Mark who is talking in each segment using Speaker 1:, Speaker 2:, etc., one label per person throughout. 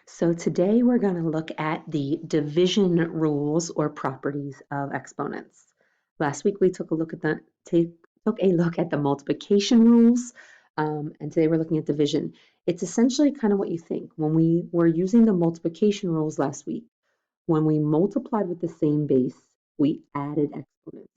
Speaker 1: So today we're going to look at the division rules or properties of exponents. Last week we took a look at the multiplication rules, and today we're looking at division. It's essentially kind of what you think. When we were using the multiplication rules last week, when we multiplied with the same base, we added exponents.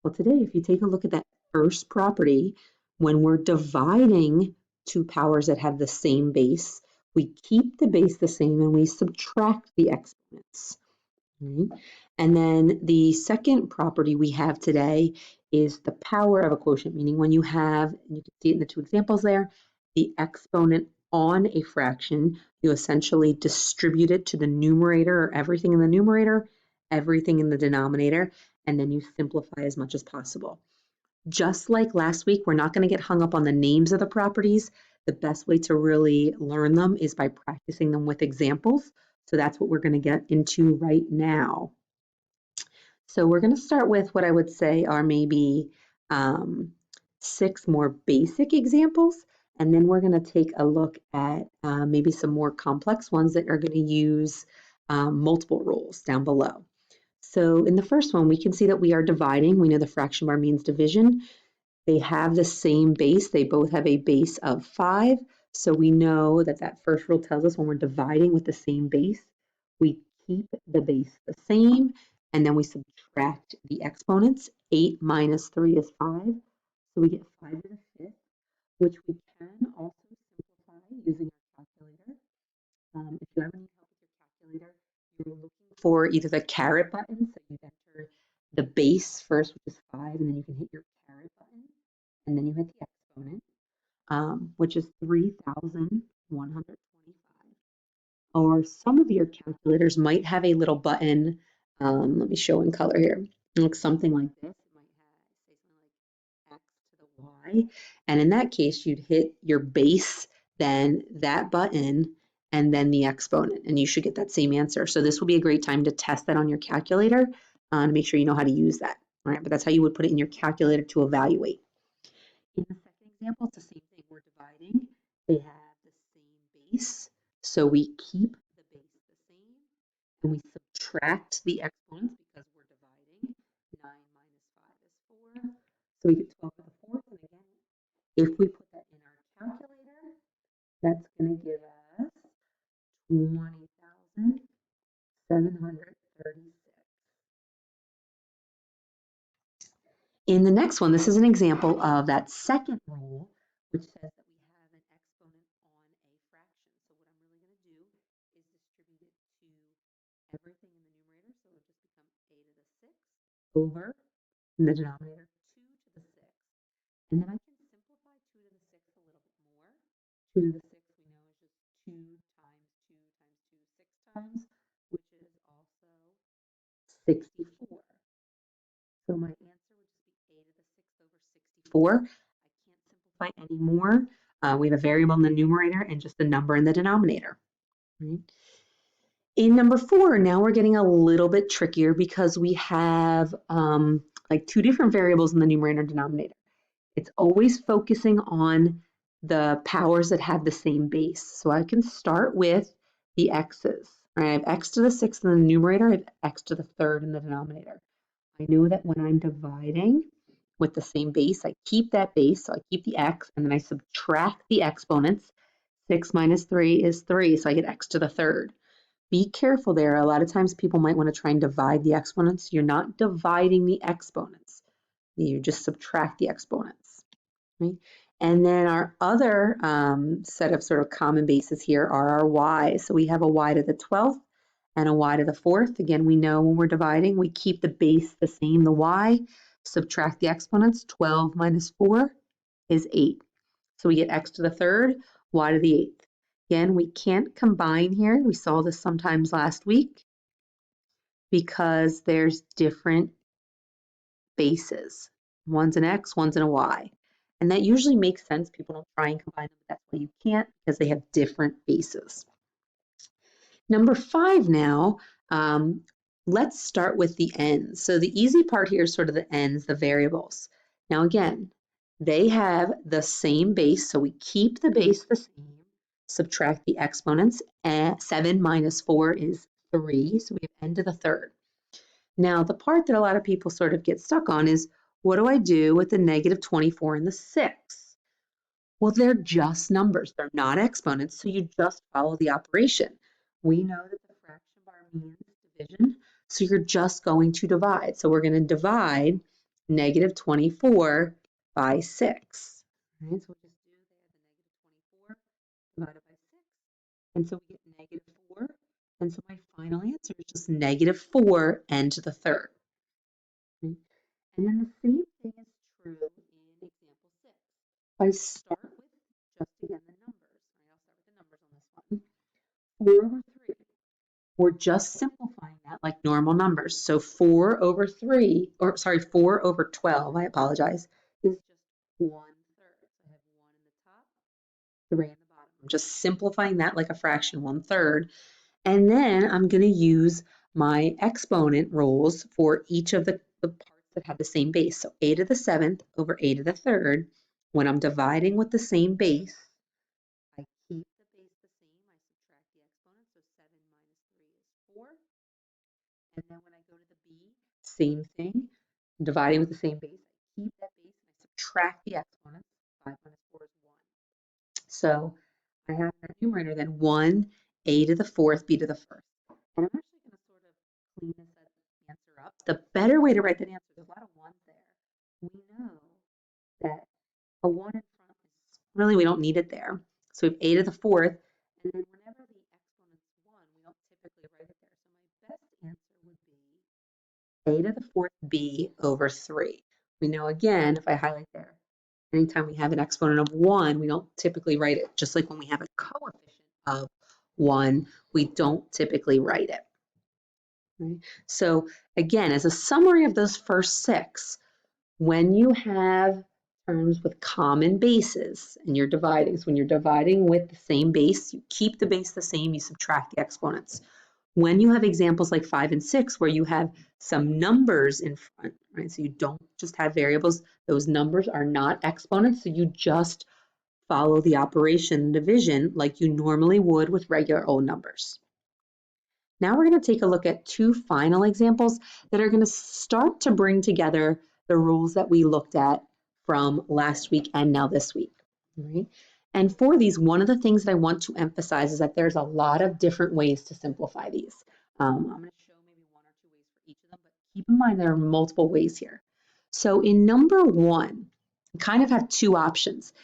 Speaker 1: Well, today, if you take a look at that first property, when we're dividing two powers that have the same base, we keep the base the same and we subtract the exponents. Right? And then the second property we have today is the power of a quotient, meaning when you have, and you can see it in the two examples there, the exponent on a fraction, you essentially distribute it to the numerator, or everything in the numerator, everything in the denominator, and then you simplify as much as possible. Just like last week, we're not going to get hung up on the names of the properties. The best way to really learn them is by practicing them with examples. So that's what we're going to get into right now. So we're going to start with what I would say are maybe 6 more basic examples, and then we're going to take a look at maybe some more complex ones that are going to use multiple rules down below. So in the first one, we can see that we are dividing. We know the fraction bar means division. They have the same base. They both have a base of 5. So we know that that first rule tells us when we're dividing with the same base, we keep the base the same, and then we subtract the exponents. 8 minus 3 is 5. So we get 5 to the 5th, which we can also simplify using our calculator. If you ever need help with your calculator, you're looking for either the caret button, so you enter the base first, which is 5, and then you can hit your caret button, and then you hit the exponent, which is 3,125. Or some of your calculators might have a little button. Let me show in color here. It looks something like this. It might say something like X to the Y. And in that case, you'd hit your base, then that button, and then the exponent, and you should get that same answer. So this will be a great time to test that on your calculator to make sure you know how to use that. All right, but that's how you would put it in your calculator to evaluate. In the second example, it's the same thing. We're dividing. They have the same base, so we keep the base the same, and we subtract the exponents because we're dividing. 9 minus 5 is 4, so we get 12 to the 4th. And again, if we put that in our calculator, that's going to give us 20,736. In the next one, this is an example of that second rule, which says that we have an exponent on a fraction. So what I'm really going to do is distribute it to everything in the numerator. So it'll just become a to the 6th over, in the denominator, 2 to the 6th. And then I can simplify 2 to the 6th a little bit more. 2 to the 6th we know is just 2 times 2 times 2, 6 times, which is also 64. So my answer would just be a to the 6th over 64. I can't simplify anymore. We have a variable in the numerator and just a number in the denominator. Right? In number 4, now we're getting a little bit trickier because we have like 2 different variables in the numerator and denominator. It's always focusing on the powers that have the same base. So I can start with the x's. Right? I have x to the 6th in the numerator, I have x to the 3rd in the denominator. I know that when I'm dividing with the same base, I keep that base, so I keep the x, and then I subtract the exponents. 6 minus 3 is 3, so I get x to the 3rd. Be careful there. A lot of times people might want to try and divide the exponents. You're not dividing the exponents. You just subtract the exponents. Right? And then our other set of sort of common bases here are our y's. So we have a y to the 12th and a y to the 4th. Again, we know when we're dividing, we keep the base the same, the y, subtract the exponents. 12 minus 4 is 8. So we get x to the 3rd, y to the 8th. Again, we can't combine here. We saw this sometimes last week because there's different bases. One's an x, one's an a y. And that usually makes sense. People don't try and combine them, but that's why you can't because they have different bases. Number 5 now, let's start with the ends. So the easy part here is sort of the ends, the variables. Now again, they have the same base, so we keep the base the same. subtract the exponents. 7 minus 4 is 3, so we have n to the third. Now, the part that a lot of people sort of get stuck on is, what do I do with the negative 24 and the 6? Well, they're just numbers. They're not exponents, so you just follow the operation. We know that the fraction bar means division, so you're just going to divide. So we're going to divide negative 24 by 6. All right, so we'll just do there the negative 24 divided by 6. And so we get negative 4. And so my final answer is just negative 4 n to the third. Okay. And then the same thing is true in example 6. I start with just again the numbers. I'll start with the numbers on this one. 4 over 3. We're just simplifying that like normal numbers. So 4 over 3, or sorry, 4 over 12, I apologize, is just 1/3. So I have 1 in the top, 3 in the bottom. I'm just simplifying that like a fraction, 1/3. And then I'm going to use my exponent rules for each of the parts that have the same base. So a to the 7th over a to the 3rd. When I'm dividing with the same base, I keep the base the same. I subtract the exponent. So 7 minus 3 is 4. And then when I go to the b, same thing. Dividing with the same base, I keep that base and I subtract the exponent. 5 minus 4 is 1. So I have that numerator then 1, a to the 4th, b to the 1st. And I'm actually going to sort of clean this answer up. The better way to write that answer, there's a lot of 1s there. We know that a 1 in front is really, we don't need it there. So we have a to the 4th, and then whenever the exponent's 1, we don't typically write it there. So my best answer would be a to the 4th b over 3. We know again, if I highlight there, anytime we have an exponent of 1, we don't typically write it. Just like when we have a coefficient of 1, we don't typically write it. Right? So again, as a summary of those first 6, when you have terms with common bases and you're dividing, so when you're dividing with the same base, you keep the base the same, you subtract the exponents. When you have examples like 5 and 6 where you have some numbers in front, right? So you don't just have variables, those numbers are not exponents, so you just follow the operation division like you normally would with regular old numbers. Now we're going to take a look at 2 final examples that are going to start to bring together the rules that we looked at from last week and now this week. Right? And for these, one of the things that I want to emphasize is that there's a lot of different ways to simplify these. I'm going to show maybe 1 or 2 ways for each of them, but keep in mind there are multiple ways here. So in number 1, you kind of have 2 options.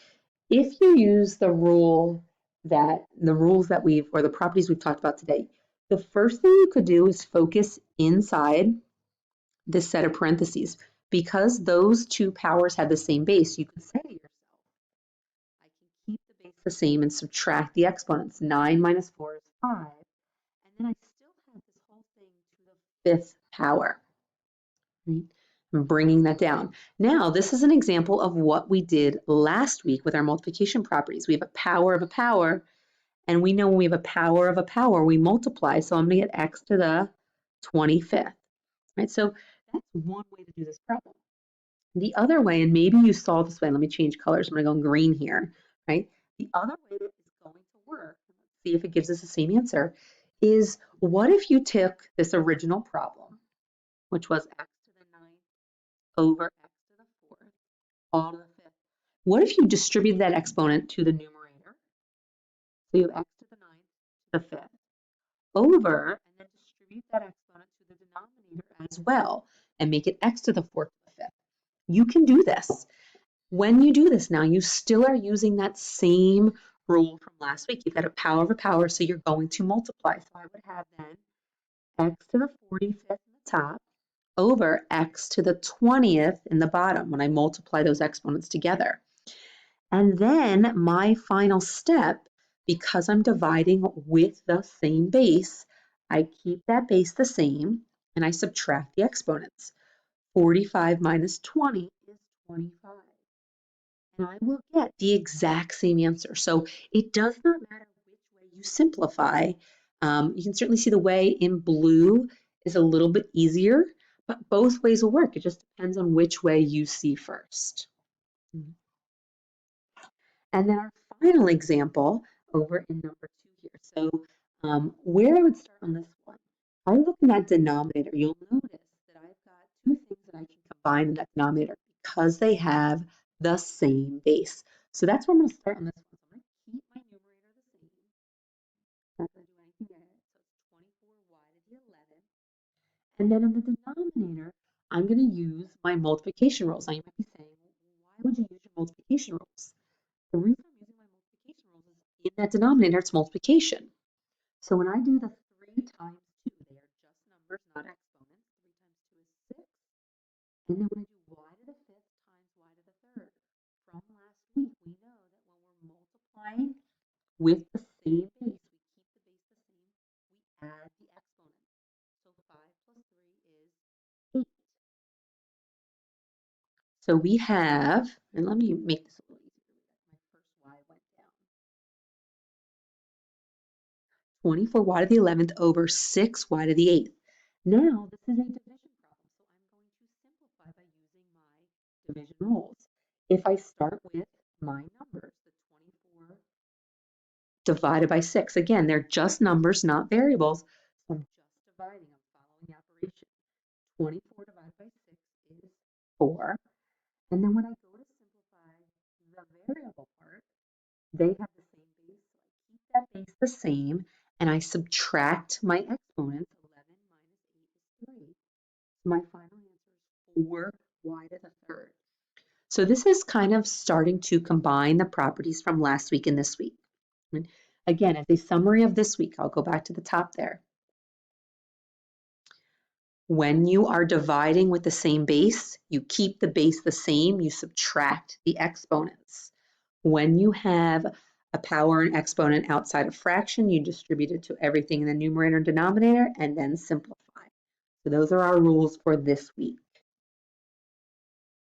Speaker 1: If you use the rules that we've, or the properties we've talked about today, the first thing you could do is focus inside this set of parentheses. Because those 2 powers have the same base, you can say to yourself, I can keep the base the same and subtract the exponents. 9 minus 4 is 5. And then I still have this whole thing to the 5th power. Right? I'm bringing that down. Now, this is an example of what we did last week with our multiplication properties. We have a power of a power, and we know when we have a power of a power, we multiply. So I'm going to get x to the 25th. Right? So that's one way to do this problem. The other way, and maybe you saw this way, let me change colors. I'm going to go green here. Right? The other way that is going to work, let's see if it gives us the same answer, is what if you took this original problem, which was x to the 9th over x to the 4th, all to the 5th. What if you distribute that exponent to the numerator? So you have x to the 9th to the 5th over, and then distribute that exponent to the denominator as well, and make it x to the 4th to the 5th. You can do this. When you do this now, you still are using that same rule from last week. You've got a power of a power, so you're going to multiply. So I would have then x to the 45th in the top over x to the 20th in the bottom when I multiply those exponents together. And then my final step, because I'm dividing with the same base, I keep that base the same and I subtract the exponents. 45 minus 20 is 25. And I will get the exact same answer. So it does not matter which way you simplify. You can certainly see the way in blue is a little bit easier, but both ways will work. It just depends on which way you see first. And then our final example, over in number 2 here. So where I would start on this one, if I look in that denominator, you'll notice that I've got two things that I can combine in that denominator because they have the same base. So that's where I'm going to start on this one. So I'm going to keep my numerator the same. Not going to do anything there. So it's 24y to the 11. And then in the denominator, I'm going to use my multiplication rules. Now you might be saying, well, why would you use your multiplication rules? The reason I'm using my multiplication rules is in that denominator, it's multiplication. So when I do the 3 times 2, they are just numbers, not exponents. 3 times 2 is 6. And then when I do y to the 5th times y to the 3rd, from last week, we know that when we're multiplying with the same base, we keep the base the same, we add the exponent. So 5 plus 3 is 8. So we have, and let me make this a little easier. My first y went down. 24y to the 11th over 6y to the 8th. Now, this is a division problem, so I'm going to simplify by using my division rules. If I start with my numbers, the 24 divided by 6, again, they're just numbers, not variables, so I'm just dividing, I'm following the operation. 24 divided by 6 is 4. And then when I go to simplify the variable part, they have the same base, so I keep that base the same, and I subtract my exponents. 11 minus 8 is 3. So my final answer is 4y to the 3rd. So this is kind of starting to combine the properties from last week and this week. And again, as a summary of this week, I'll go back to the top there. When you are dividing with the same base, you keep the base the same, you subtract the exponents. When you have a power and exponent outside a fraction, you distribute it to everything in the numerator and denominator and then simplify. So those are our rules for this week.